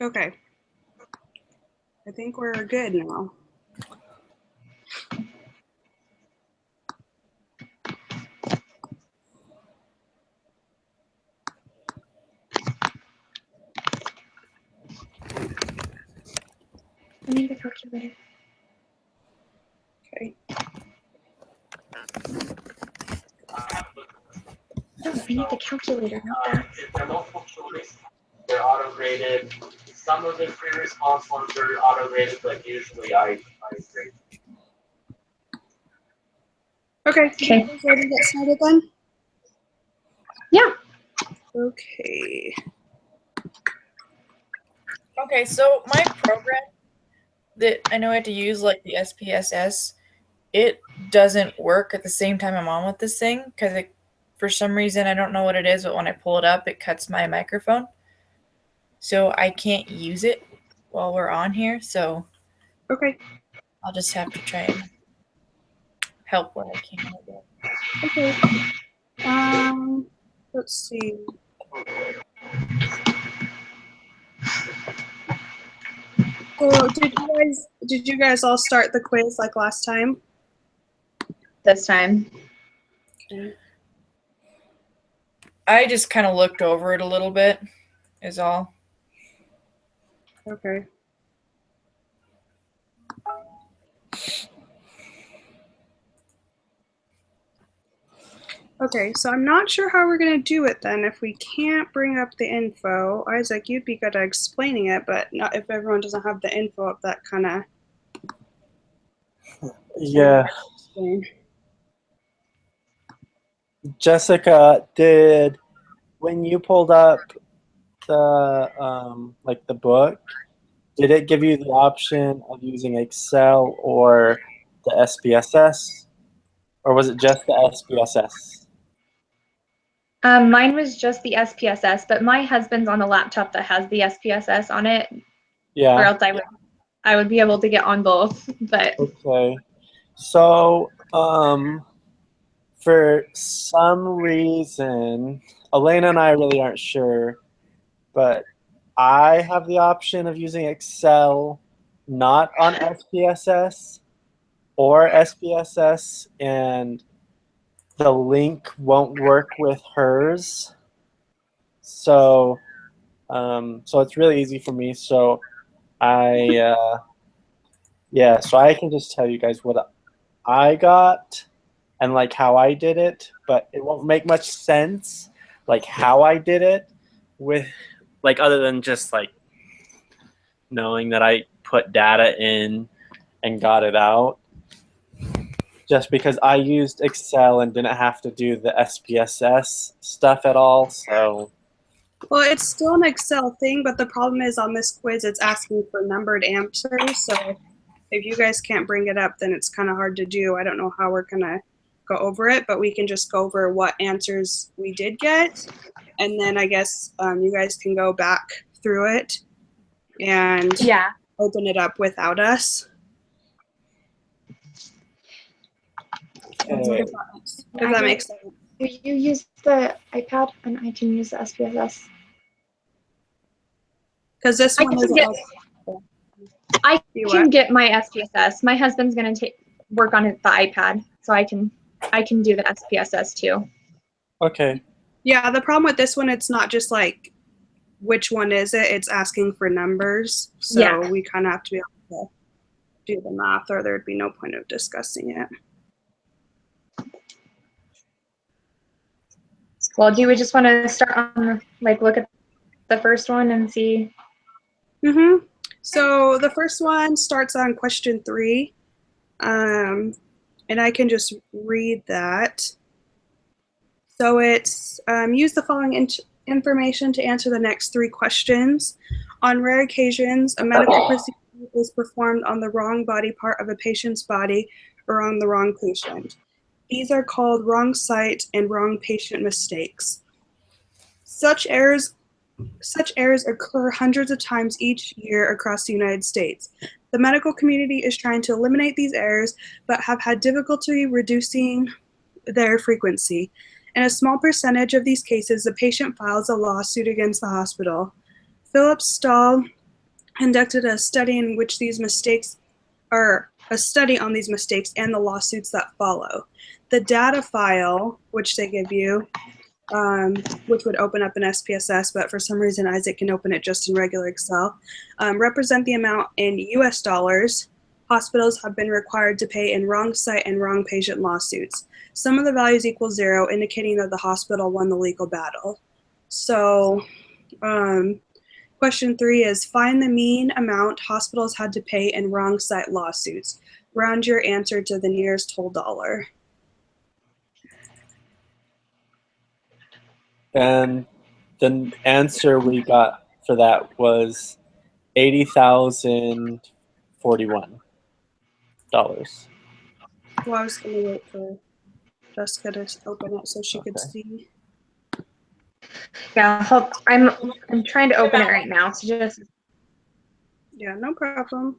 Okay. I think we're good now. I need the calculator. Okay. No, I need the calculator, not that. If they're multiple choice, they're auto graded. Some of the free response ones are auto graded, but usually I grade. Okay. Okay. You guys ready to get started then? Yeah. Okay. Okay, so my program that I know I had to use, like the SPSS, it doesn't work at the same time I'm on with this thing because for some reason, I don't know what it is, but when I pull it up, it cuts my microphone. So I can't use it while we're on here. So Okay. I'll just have to try and help where I can. Okay. Let's see. So did you guys all start the quiz like last time? This time. Okay. I just kind of looked over it a little bit, is all. Okay. Okay, so I'm not sure how we're going to do it then if we can't bring up the info. Isaac, you'd be good at explaining it, but not if everyone doesn't have the info up, that kind of... Yeah. Jessica, when you pulled up the like the book, did it give you the option of using Excel or the SPSS, or was it just the SPSS? Mine was just the SPSS, but my husband's on the laptop that has the SPSS on it, or Yeah. else I would be able to get on both. But Okay. So, for some reason, Elena and I really aren't sure, but I have the option of using Excel not on SPSS or SPSS, and the link won't work with hers. So, so it's really easy for me. So yeah, so I can just tell you guys what I got and like how I did it, but it won't make much sense like how I did it with like other than just like knowing that I put data in and got it out. Just because I used Excel and didn't have to do the SPSS stuff at all, so Well, it's still an Excel thing, but the problem is on this quiz, it's asking for numbered answers. So if you guys can't bring it up, then it's kind of hard to do. I don't know how we're going to go over it, but we can just go over what answers we did get. And then I guess you guys can go back through it and yeah. open it up without us. okay. If that makes sense. Do you use the iPad and I can use the SPSS? Because this one is I can get my SPSS. My husband's gonna work on the iPad, so I can do the SPSS too. Okay. Yeah, the problem with this one, it's not just like which one is it, it's asking for numbers. So Yeah. we kind of have to be able to do the math or there'd be no point of discussing it. Well, do we just want to start on like look at the first one and see? Mm-hmm. So the first one starts on question 3. And I can just read that. So it's use the following information to answer the next 3 questions. On rare occasions, a medical procedure is performed on the wrong body part of a patient's body or on the wrong patient. These are called wrong site and wrong patient mistakes. Such errors occur hundreds of times each year across the United States. The medical community is trying to eliminate these errors, but have had difficulty reducing their frequency. In a small percentage of these cases, the patient files a lawsuit against the hospital. Philip Stahl conducted a study in which these mistakes are a study on these mistakes and the lawsuits that follow. The data file, which they give you, which would open up in SPSS, but for some reason Isaac can open it just in regular Excel, represent the amount in US dollars hospitals have been required to pay in wrong site and wrong patient lawsuits. Some of the values equal 0, indicating that the hospital won the legal battle. So question 3 is find the mean amount hospitals had to pay in wrong site lawsuits. Round your answer to the nearest whole dollar. And the answer we got for that was $80,041. Well, I was going to wait for Jessica to open it so she could Okay. see. Yeah, I'm trying to open it right now. So just Yeah, no problem.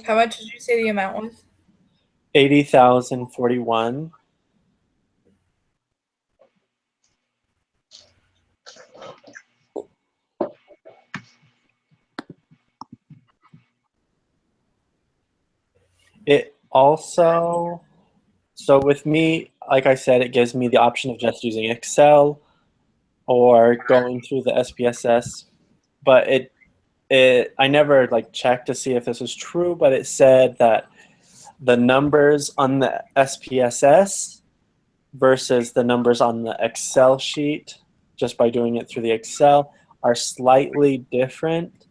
How much did you say the amount was? 80,041. It also, so with me, like I said, it gives me the option of just using Excel or going through the SPSS, but I never like checked to see if this was true, but it said that the numbers on the SPSS versus the numbers on the Excel sheet, just by doing it through the Excel, are slightly different.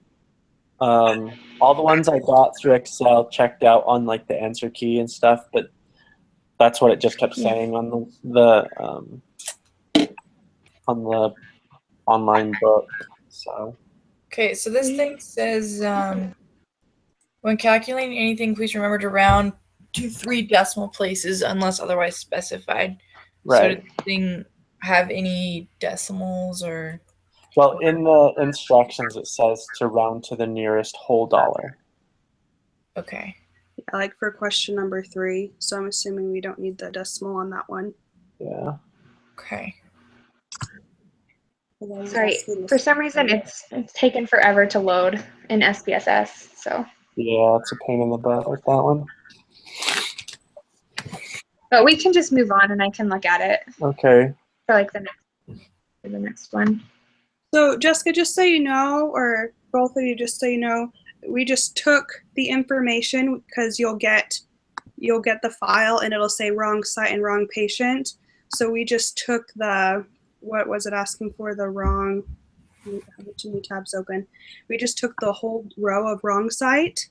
All the ones I got through Excel checked out on like the answer key and stuff, but that's what it just kept saying on the online book. So Okay, so this thing says when calculating anything, please remember to round to 3 decimal places unless otherwise specified. So right. did the thing have any decimals or? Well, in the instructions it says to round to the nearest whole dollar. Okay. I like for question number 3, so I'm assuming we don't need the decimal on that one. Yeah. Okay. sorry, for some reason it's taken forever to load in SPSS. So, Yeah, it's a pain in the butt with that one. but we can just move on, and I can look at it Okay. for like the next one. So Jessica, just so you know, or both of you, just so you know, we just took the information because you'll get the file and it'll say wrong site and wrong patient. So we just took the, what was it asking for? The wrong, I have too many tabs open. We just took the whole row of wrong site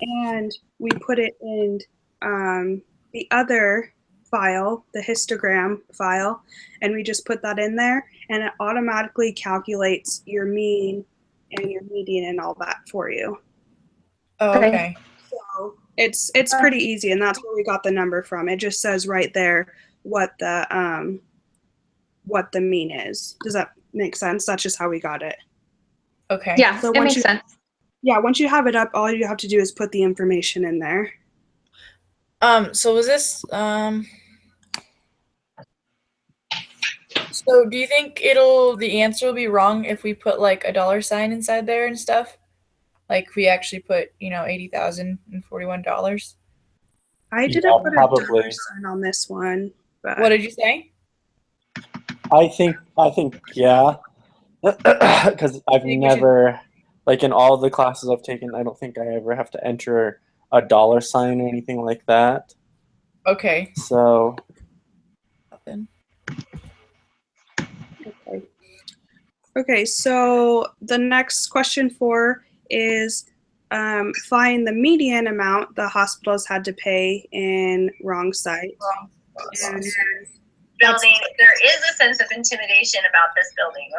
and we put it in the other file, the histogram file, and we just put that in there and it automatically calculates your mean and your median and all that for you. Oh, okay. So it's pretty easy, and that's where we got the number from. It just says right there what the mean is. Does that make sense? That's just how we got it. Okay. Yeah, So it makes sense. Yeah, once you have it up, all you have to do is put the information in there. So was this so do you think the answer will be wrong if we put like a dollar sign inside there and stuff? Like we actually put, $80,041? I didn't Yeah, put probably. a dollar sign on this one, but What did you say? I think yeah. Because I've think we never, like in all the classes I've taken, I don't think I ever have to enter a dollar sign or anything like that. Okay. So Nothing. okay, so the next question 4 is find the median amount the hospitals had to pay in wrong site. And Building, there is a sense of intimidation about this building.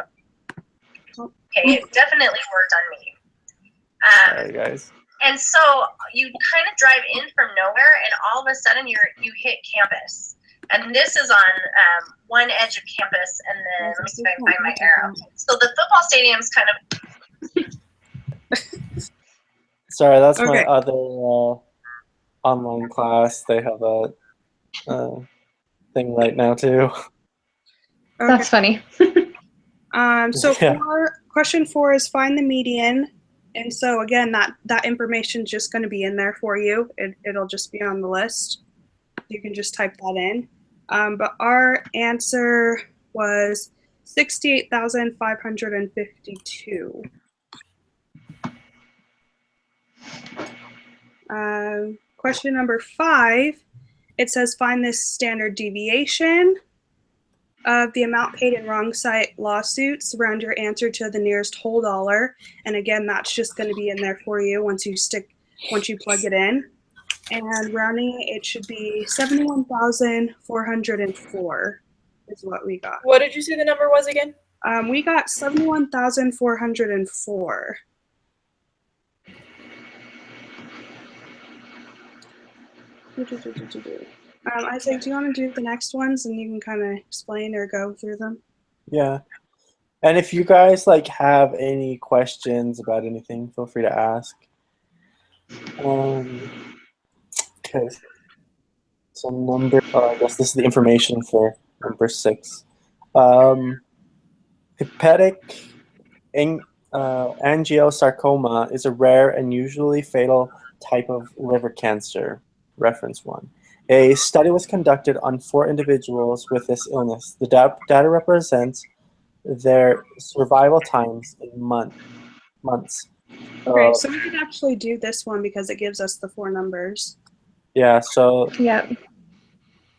Okay, it definitely worked on me. sorry guys. And so you kind of drive in from nowhere, and all of a sudden you hit campus. And this is on one edge of campus, and then let me see if I can find my arrow. So the football stadium's kind of. Sorry, that's Okay. my other online class. They have a thing right now too. okay. That's funny. So Yeah. question 4 is find the median. And so again, that information is just going to be in there for you. It'll just be on the list. You can just type that in. But our answer was 68,552. Question number 5, it says find this standard deviation of the amount paid in wrong site lawsuits. Round your answer to the nearest whole dollar. And again, that's just going to be in there for you once you plug it in. And rounding it should be 71,404 is what we got. What did you say the number was again? We got 71,404. Isaac, do you want to do the next ones and you can kind of explain or go through them? Yeah. And if you guys like have any questions about anything, feel free to ask. Okay. So I guess this is the information for number 6. Hepatic angiosarcoma is a rare and usually fatal type of liver cancer. Reference 1. A study was conducted on 4 individuals with this illness. The data represents their survival times in months. Okay, so we could actually do this one because it gives us the 4 numbers. Yeah, so Yep.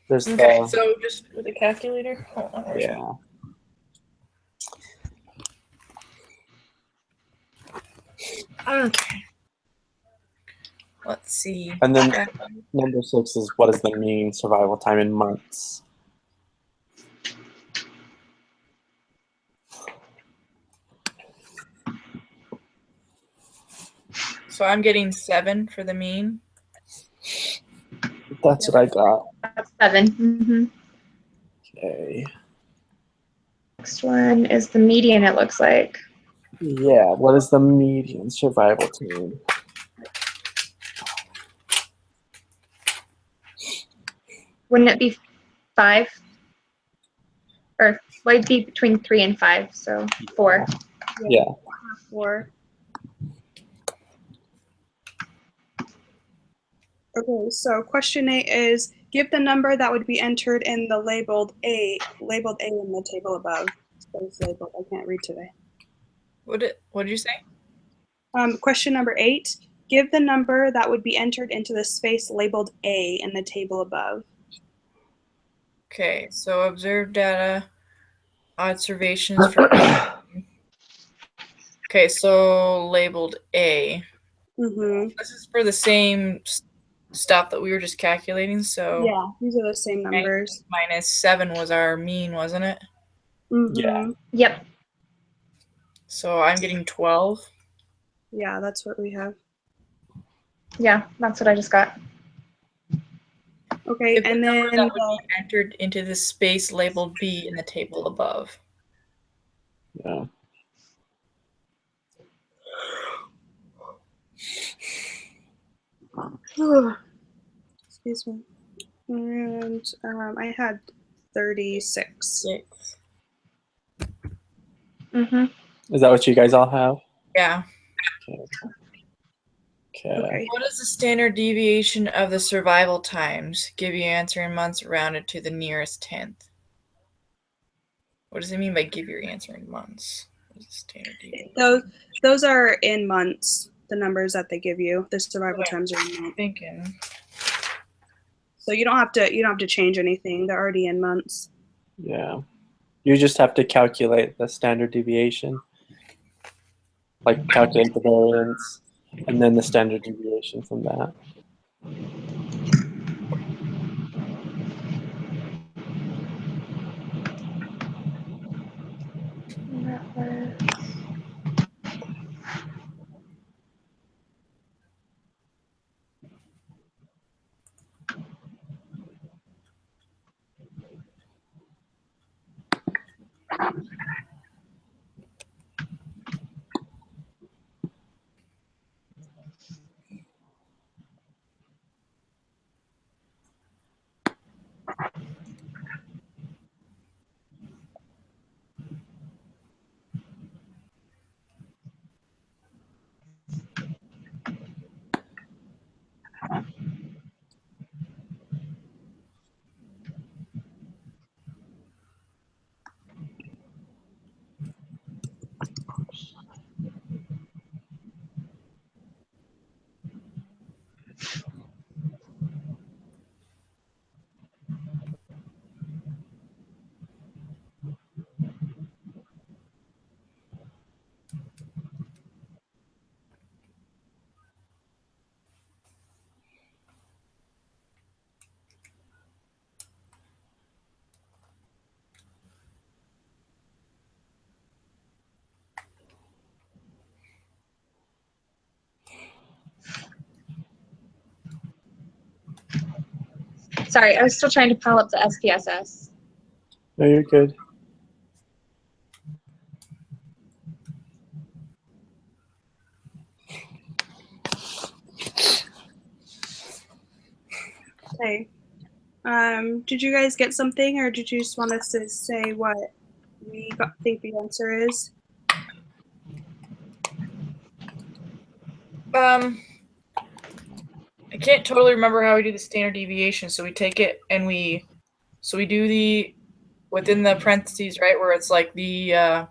there's Okay, so just with a calculator. Hold on. yeah. Okay. Let's see. And then number 6 is what is the mean survival time in months? So I'm getting 7 for the mean. That's what I got. That's 7. Mm-hmm. Okay. Next one is the median, it looks like. Yeah, what is the median survival time? Wouldn't it be 5? Or well, it'd be between 3 and 5, so 4. Yeah. 4. Okay, so question 8 is give the number that would be entered in the labeled A in the table above. Space labeled. I can't read today. What did you say? Question number 8, give the number that would be entered into the space labeled A in the table above. Okay, so observed data, observations for. Okay, so labeled A. Mm-hmm. This is for the same stuff that we were just calculating. So Yeah, these are the same numbers. minus 7 was our mean, wasn't it? Mm-hmm. Yeah. Yep. So I'm getting 12. Yeah, that's what we have. Yeah, that's what I just got. Okay, If the and number then that would be entered into the space labeled B in the table above. Yeah. excuse me. And I had 36. 6. Mm-hmm. Is that what you guys all have? Yeah. Okay. What is the standard deviation of the survival times? Give your answer in months rounded to the nearest 10th. What does it mean by give your answer in months? What is the standard deviation? Those are in months, the numbers that they give you. The survival times are in months. Thinking. So you don't have to change anything. They're already in months. Yeah. You just have to calculate the standard deviation. Like calculate the variance and then the standard deviation from that. That was... Sorry, I was still trying to pull up the SPSS. No, you're good. Okay. Did you guys get something, or did you just want us to say what we think the answer is? I can't totally remember how we do the standard deviation. So we take it and we do the within the parentheses, right, where it's like the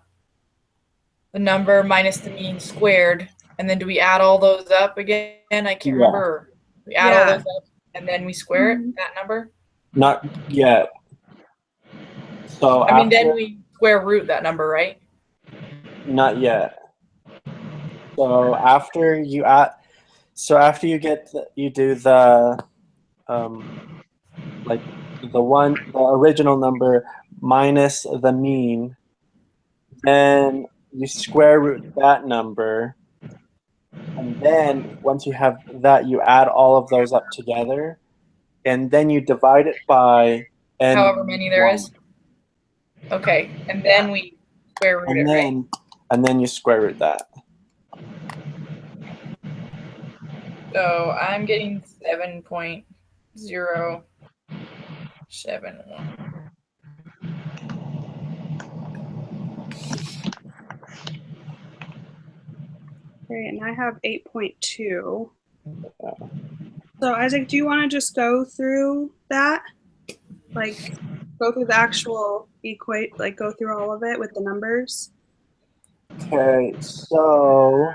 number minus the mean squared, and then do we add all those up again? I can't remember. We add all those up and then we square it, that number. Not yet. So I mean, then we square root that number, right? Not yet. So after you add, after you get you do the like the original number minus the mean, then you square root that number, and then once you have that, you add all of those up together, and then you divide it by n. However many there is. Okay, and then we square root it, right? And then you square root that. So I'm getting 7.071. Okay, and I have 8.2. So Isaac, do you want to just go through that? Like, go through the actual equate, like go through all of it with the numbers? Okay, so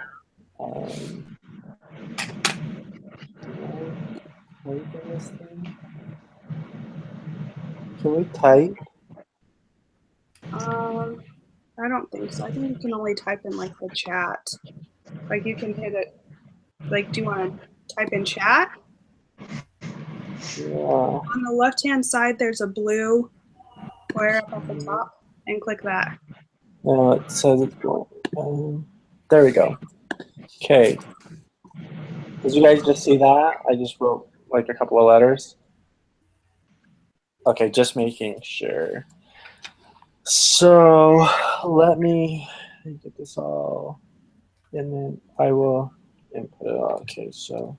can we type? I don't think so. I think you can only type in like the chat. Like you can hit it. Like, do you want to type in chat? Yeah. On the left-hand side, there's a blue square up at the top, and click that. No, it says it's going. There we go. Okay. Did you guys just see that? I just wrote like a couple of letters. Okay, just making sure. So let me get this all, and then I will input it all. Okay, so.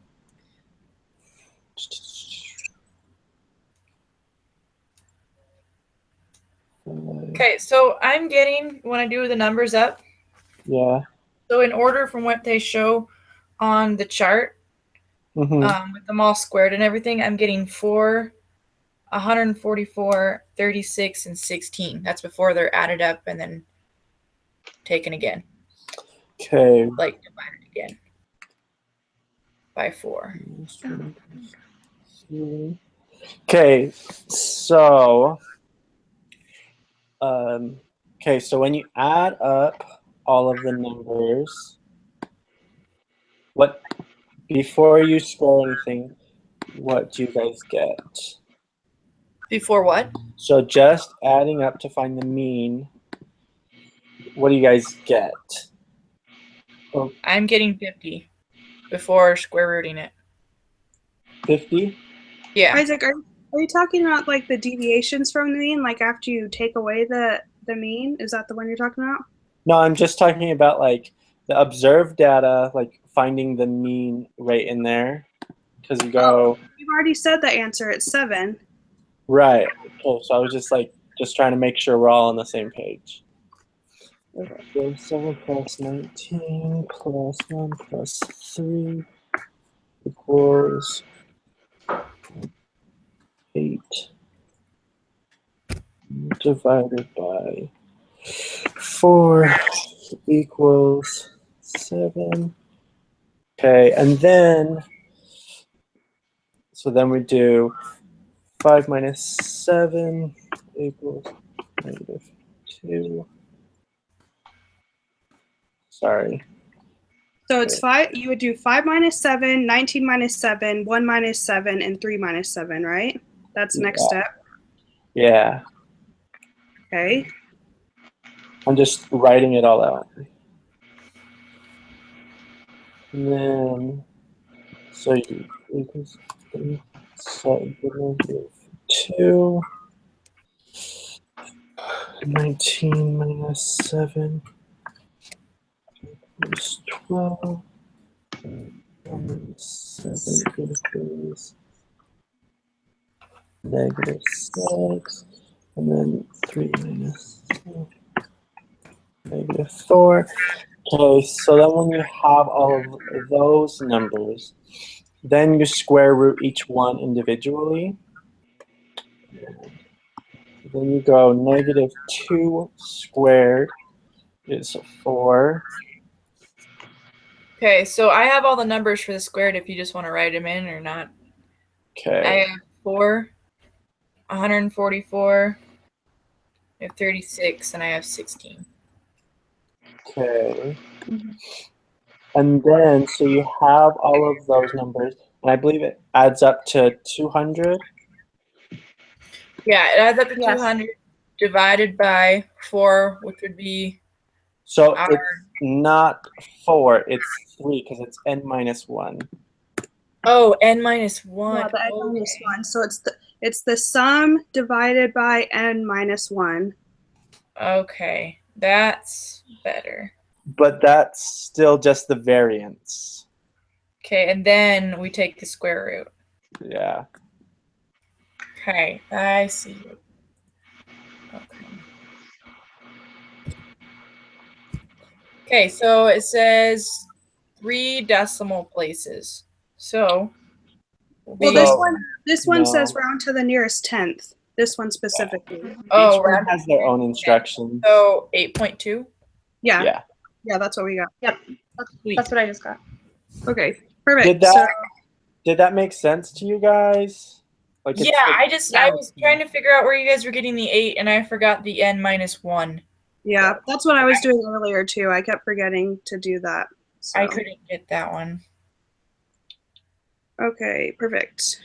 Okay, so I'm getting, when I do the numbers up, Yeah. so in order from what they show on the chart, with them all squared and everything, I'm getting 4, 144, 36, and 16. That's before they're added up and then taken again. Okay. Like divided again by 4. Okay, so okay, so when you add up all of the numbers, before you score anything, what do you guys get? Before what? So just adding up to find the mean, what do you guys get? Oh, I'm getting 50 before square rooting it. 50? Yeah. Isaac, are you talking about like the deviations from the mean, like after you take away the mean? Is that the one you're talking about? No, I'm just talking about like the observed data, like finding the mean right in there. Because you go. You've already said the answer. It's 7. Right. Okay, so I was just trying to make sure we're all on the same page. Okay. So 7 plus 19 plus 1 plus 3 equals 8 divided by 4 equals 7. Okay, and then, so then we do 5 minus 7 equals -2. Sorry. So it's 5. You would do 5 minus 7, 19 minus 7, 1 minus 7, and 3 minus 7, right? That's the next step. Yeah. Okay. I'm just writing it all out. And then, so you equals 3, so 2. 19 minus 7 is 12. 7 equals negative 6. And then 3 minus 2, negative 4. Okay, so then when you have all of those numbers, then you square root each one individually. Then you go negative 2 squared is 4. Okay, so I have all the numbers for the squared if you just want to write them in or not. I Okay. have 4, 144, I have 36, and I have 16. Okay. And then, so you have all of those numbers, and I believe it adds up to 200. Yeah, it adds up to Yes. 200 divided by 4, which would be So our. it's not 4, it's 3 because it's n minus 1. Oh, n minus 1. Yeah, the n Okay. minus 1. So it's the sum divided by n minus 1. Okay, that's better. But that's still just the variance. Okay, and then we take the square root. Yeah. Okay, I see. Okay. Okay, so it says 3 decimal places. So, Well, So- this one no. says round to the nearest tenth. This one specifically. oh, Each one round- has their own instructions. so 8.2. Yeah, Yeah. yeah, that's what we got. Sweet. That's what I just got. Okay, perfect. Did that make sense to you guys? Like it's Yeah, like- I was trying to figure out where you guys were getting the 8, and I forgot the n minus 1. Yeah, that's what I was doing earlier too. I kept forgetting to do that. So. I couldn't get that one. Okay, perfect.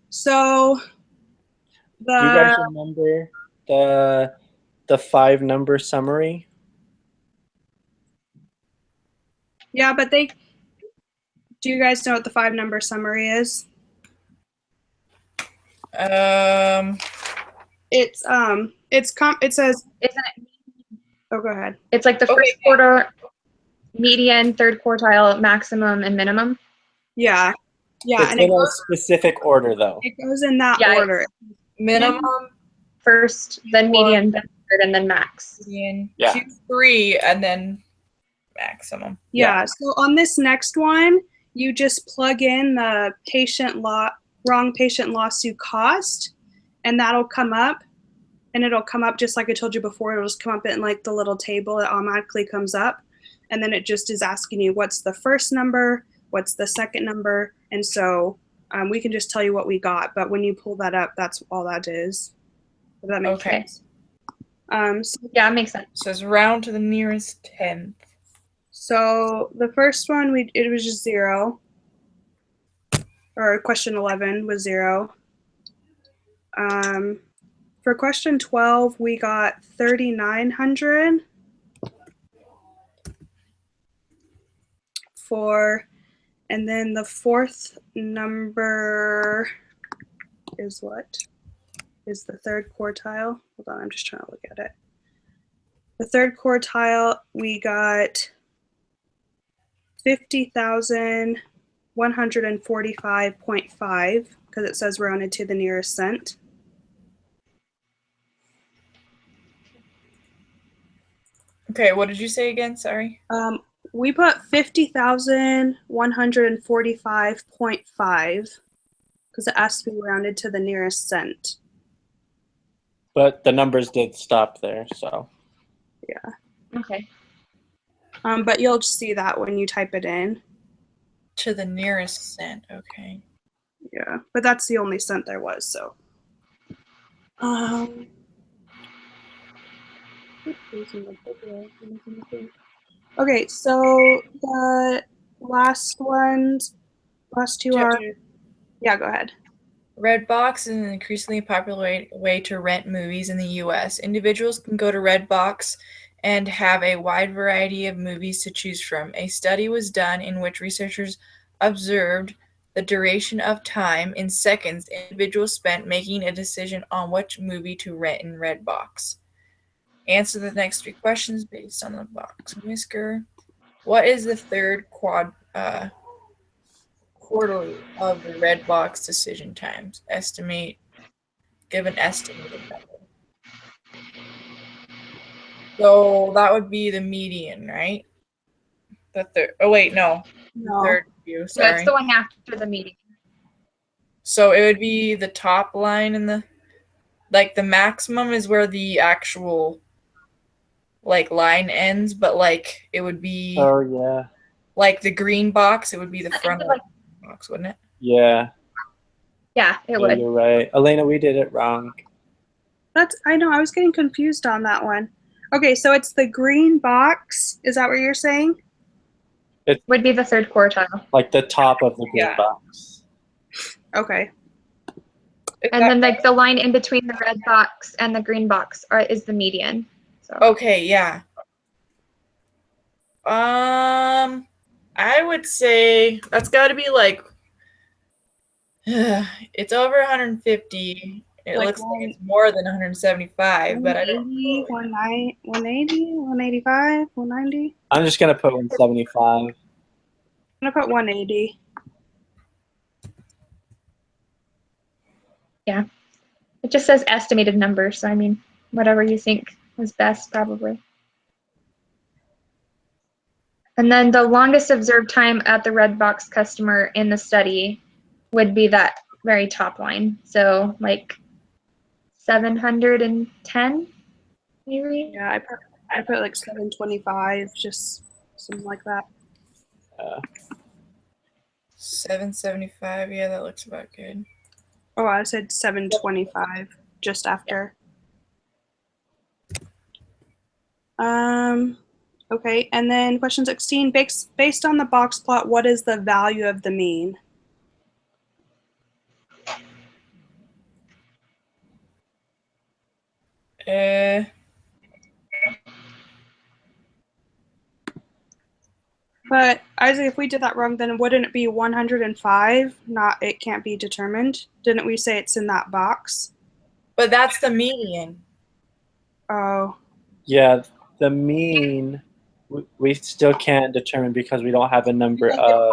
So Do you guys the remember the 5-number summary? yeah, but do you guys know what the 5-number summary is? It says, Isn't it? oh, go ahead. It's like the Okay. first quarter, median, third quartile, maximum, and minimum. Yeah, yeah, It's and in a specific order though. it goes in that Yeah, order. minimum, First, then median, then third, and then max. median, Yeah. 2, 3, and then maximum. Yeah. So on this next one, you just plug in the wrong patient lawsuit cost, and that'll come up. And it'll come up just like I told you before. It'll just come up in like the little table. It automatically comes up, and then it just is asking you what's the first number, what's the second number, and so we can just tell you what we got. But when you pull that up, that's all that is. Does that make Okay. sense? Yeah, it makes sense. It says round to the nearest 10th. So the first one it was just 0, or question 11 was 0. For question 12, we got 3,900. And then the fourth number is what? Is the third quartile? Hold on, I'm just trying to look at it. The third quartile, we got 50,145.5 because it says rounded to the nearest cent. Okay, what did you say again? Sorry. We put 50,145.5 because it has to be rounded to the nearest cent. But the numbers did stop there, so. Okay. But you'll just see that when you type it in. To the nearest cent. Okay. Yeah, but that's the only cent there was, so. Okay, so the last two are, yeah, go ahead. Redbox is an increasingly popular way to rent movies in the U.S. Individuals can go to Redbox and have a wide variety of movies to choose from. A study was done in which researchers observed the duration of time in seconds individuals spent making a decision on which movie to rent in Redbox. Answer the next 3 questions based on the box whisker. What is the third quarterly of the Redbox decision times? Estimate. Give an estimated number. So that would be the median, right? The third. Oh wait, no. No. Third view. So it's Sorry. the one after the meeting. So it would be the top line and the maximum is where the actual line ends, but it would be Oh yeah. the green box. It would be the front of the box, wouldn't it? Yeah. Yeah, it Yeah, would. you're right. Elena, we did it wrong. I know, I was getting confused on that one. Okay, so it's the green box. Is that what you're saying? Would be the third quartile. Like the top of the green Yeah. box. Okay. And then the line in between the red box and the green box is the median. So Okay, yeah. I would say that's got to be it's over 150. It looks like it's more than 175, but I don't 180, 180, 185, 190. I'm just gonna put 175. I'm gonna put 180. yeah, it just says estimated number. So I mean, whatever you think is best, probably. And then the longest observed time at the red box customer in the study would be that very top line. So 710, maybe. Yeah, I put 725, just something like that. 775. Yeah, that looks about good. Oh, I said 725 just after. Okay, and then question 16, based on the box plot, what is the value of the mean? But Isaac, if we did that wrong, then wouldn't it be 105? Not, it can't be determined. Didn't we say it's in that box? But that's the median. Oh, Yeah, the mean we still can't determine because we don't have a number of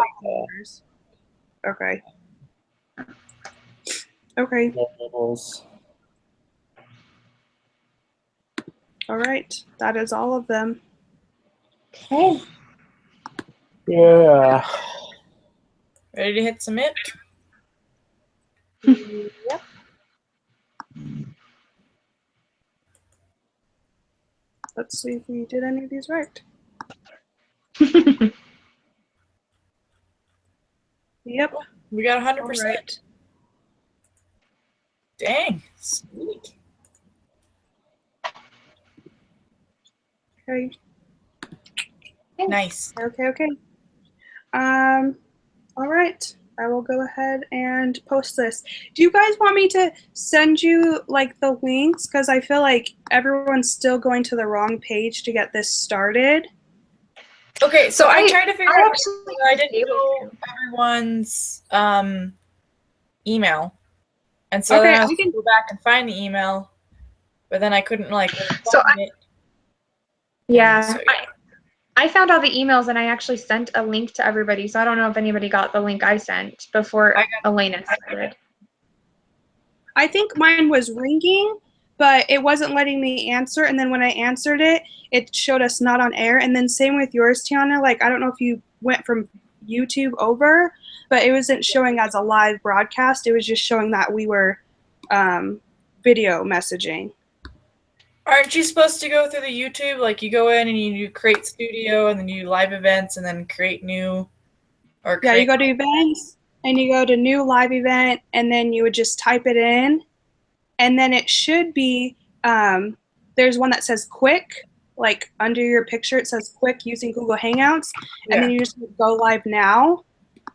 okay. Okay, variables. all right. That is all of them. Okay. Yeah. Ready to hit submit? Yep. Let's see if we did any of these right. Yep. We got All 100%. right. Dang, sweet. Okay. Nice. Okay. All right. I will go ahead and post this. Do you guys want me to send you the links? Because I feel like everyone's still going to the wrong page to get this started. Okay, so I tried to figure out. actually I didn't know everyone's email, and so Okay, then I was I can- go back and find the email, but then I couldn't So find it. Yeah, So, I found all the emails and I actually sent a link to everybody. So I don't know if anybody got the link I sent before I got Elena started. I think mine was ringing, but it wasn't letting me answer. And then when I answered it, it showed us not on air. And then same with yours, Tiana. I don't know if you went from YouTube over, but it wasn't showing as a live broadcast. It was just showing that we were video messaging. Aren't you supposed to go through the YouTube? You go in and you create studio, and then you do live events, and then create new, or Yeah, create. you go to events and you go to new live event, and then you would just type it in, and then it should be there's one that says quick, under your picture it says quick using Google Hangouts, and then you just go live now,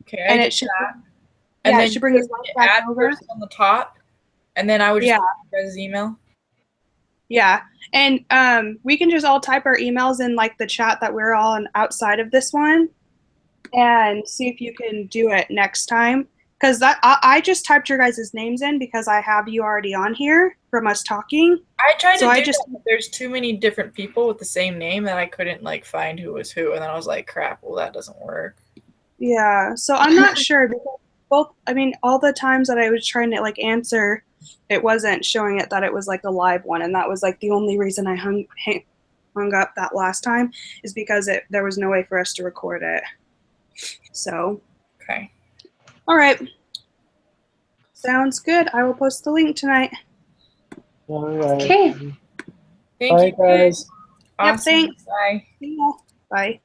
Okay, and I it did should that. yeah, And it then should bring you us put right the back ad over. first on the top, and then I would just Yeah. put you guys' email. Yeah, and we can just all type our emails in the chat that we're all on outside of this one, and see if you can do it next time. because I just typed your guys' names in because I have you already on here from us talking. I tried So to I do just- that, but there's too many different people with the same name that I couldn't like find who was who, and then I was like, crap, well that doesn't work. Yeah, so I'm not sure because all the times that I was trying to like answer, it wasn't showing it that it was like a live one, and that was like the only reason I hung up that last time is because there was no way for us to record it. So, Okay. all right, sounds good. I will post the link tonight. All right. Okay. Thank Bye, you guys. Yep, Awesome. thanks. Bye. See ya. Bye.